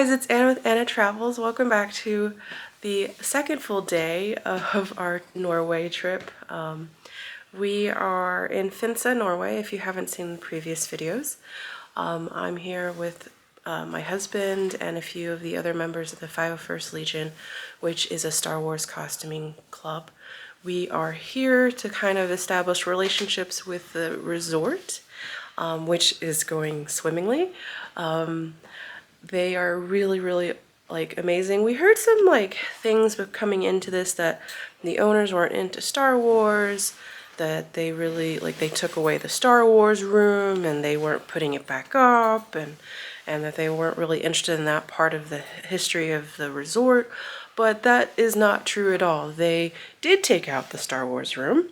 guys, it's Anna with Anna Travels. Welcome back to the second full day of our Norway trip. We are in Finse, Norway, if you haven't seen the previous videos. I'm here with my husband and a few of the other members of the 501st Legion, which is a Star Wars costuming club. We are here to kind of establish relationships with the resort, which is going swimmingly. They are really like amazing. We heard some like things coming into this that the owners weren't into Star Wars, that they really like they took away the Star Wars room and they weren't putting it back up, and that they weren't really interested in that part of the history of the resort. But that is not true at all. They did take out the Star Wars room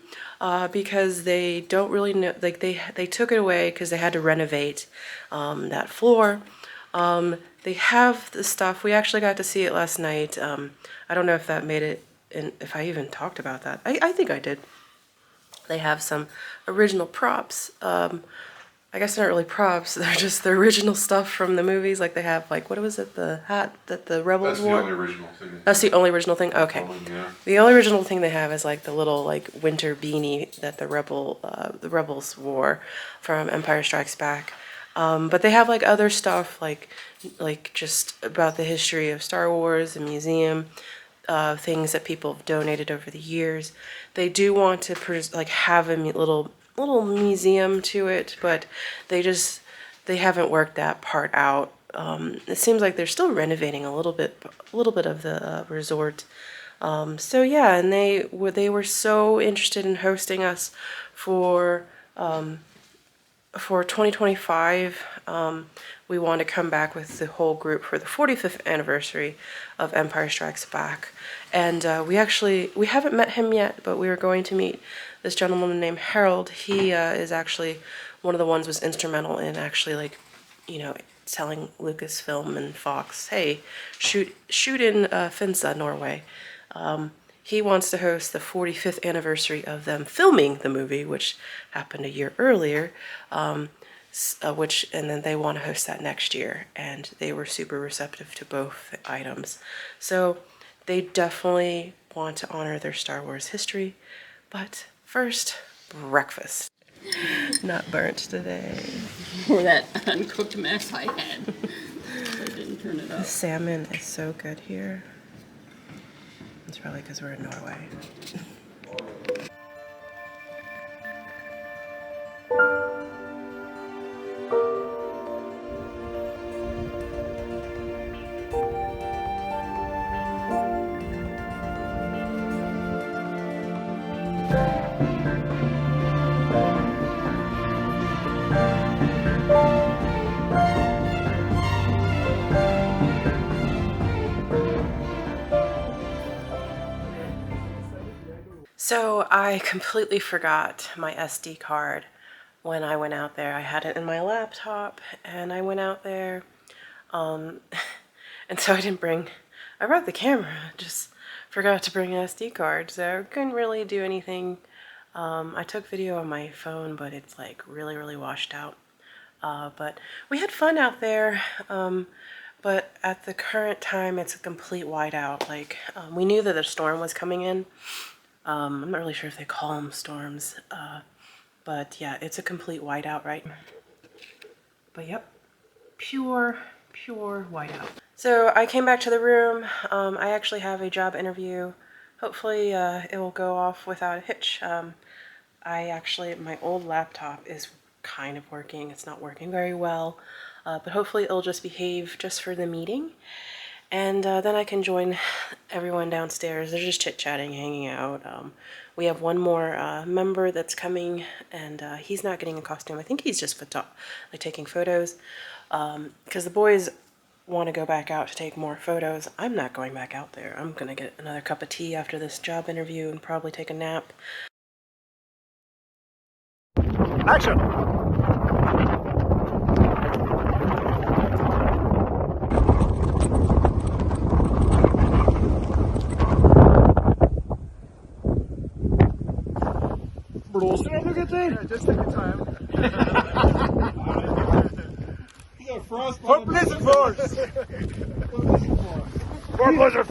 because they don't really know, like they took it away because they had to renovate that floor. They have the stuff. We actually got to see it last night. I don't know if that made it, and if I even talked about that. I think I did. They have some original props. I guess they're not really props. They're just the original stuff from the movies. Like they have, like, what was it? The hat that the rebels wore? That's the only original thing. That's the only original thing? Okay. Yeah. The only original thing they have is like the little like winter beanie that the rebels wore from Empire Strikes Back. But they have like other stuff like just about the history of Star Wars, the museum, things that people have donated over the years. They do want to have a little museum to it, but they haven't worked that part out. It seems like they're still renovating a little bit of the resort. So yeah, and they were so interested in hosting us for 2025. We want to come back with the whole group for the 45th anniversary of Empire Strikes Back. And we haven't met him yet, but we are going to meet this gentleman named Harold. He is actually one of the ones was instrumental in actually telling Lucasfilm and Fox, hey, shoot in Finse, Norway. He wants to host the 45th anniversary of them filming the movie, which happened a year earlier, and then they want to host that next year, and they were super receptive to both items. So they definitely want to honor their Star Wars history, but first, breakfast. Not burnt today. Or that uncooked mess I had. I didn't turn it up. The salmon is so good here. It's probably because we're in Norway. So I completely forgot my SD card when I went out there. I had it in my laptop and I went out there, and so I brought the camera, just forgot to bring an SD card, so I couldn't really do anything. I took video on my phone, but it's like really washed out. But we had fun out there, but at the current time it's a complete whiteout. Like we knew that a storm was coming in. I'm not really sure if they call them storms, but yeah, it's a complete whiteout, right? But yep, pure whiteout. So I came back to the room. I actually have a job interview. Hopefully it will go off without a hitch. My old laptop is kind of working. It's not working very well, but hopefully it'll just behave just for the meeting. And then I can join everyone downstairs. They're just chit-chatting, hanging out. We have one more member that's coming, and he's not getting a costume. I think he's just taking photos, because the boys want to go back out to take more photos. I'm not going back out there. I'm gonna get another cup of tea after this job interview and probably take a nap. Action! Blåser det, gutter? Just take your time. For police force! More pleasure.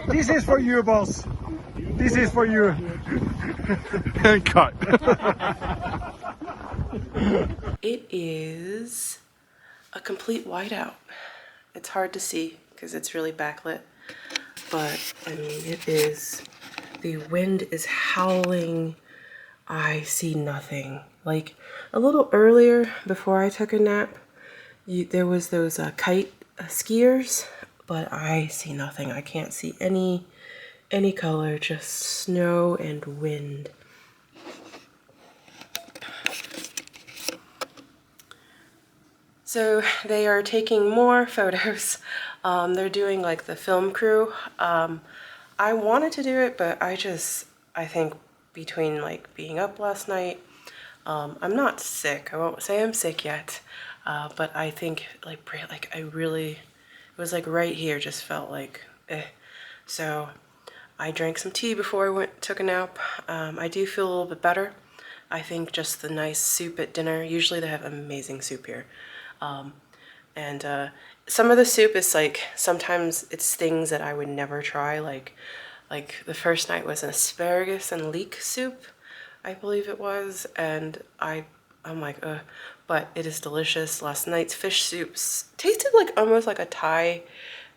This is for you, boss. This is for you. And cut. It is a complete whiteout. It's hard to see because it's really backlit, but I mean, it is. The wind is howling. I see nothing. Like a little earlier, before I took a nap, there was those kite skiers, but I see nothing. I can't see any color, just snow and wind. So they are taking more photos. They're doing like the film crew. I wanted to do it, but I think between like being up last night, I'm not sick. I won't say I'm sick yet, but I think it was like right here, just felt like eh. So I drank some tea before I took a nap. I do feel a little bit better. I think just the nice soup at dinner. Usually they have amazing soup here. And some of the soup is like, sometimes it's things that I would never try. Like the first night was an asparagus and leek soup, I believe it was. And I'm like, ugh, but it is delicious. Last night's fish soups tasted like almost like a Thai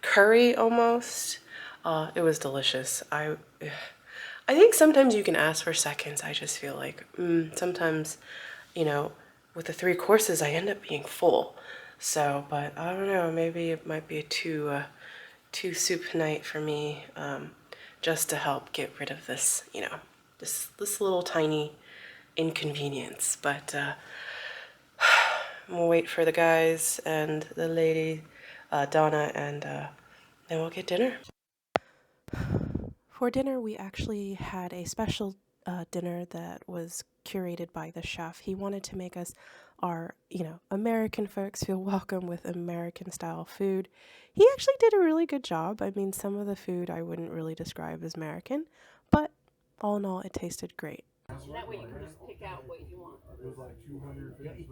curry almost. It was delicious. I think sometimes you can ask for seconds. I just feel like sometimes, you know, with the 3 courses, I end up being full. So, but I don't know, maybe it might be a two soup night for me, just to help get rid of this, you know, this little tiny inconvenience. But we'll wait for the guys and the lady, Donna, and then we'll get dinner. For dinner, we actually had a special dinner that was curated by the chef. He wanted to make us our, you know, American folks feel welcome with American style food. He actually did a really good job. I mean, some of the food I wouldn't really describe as American, but all in all, it tasted great. That way you can just pick out what you want. It was like 250.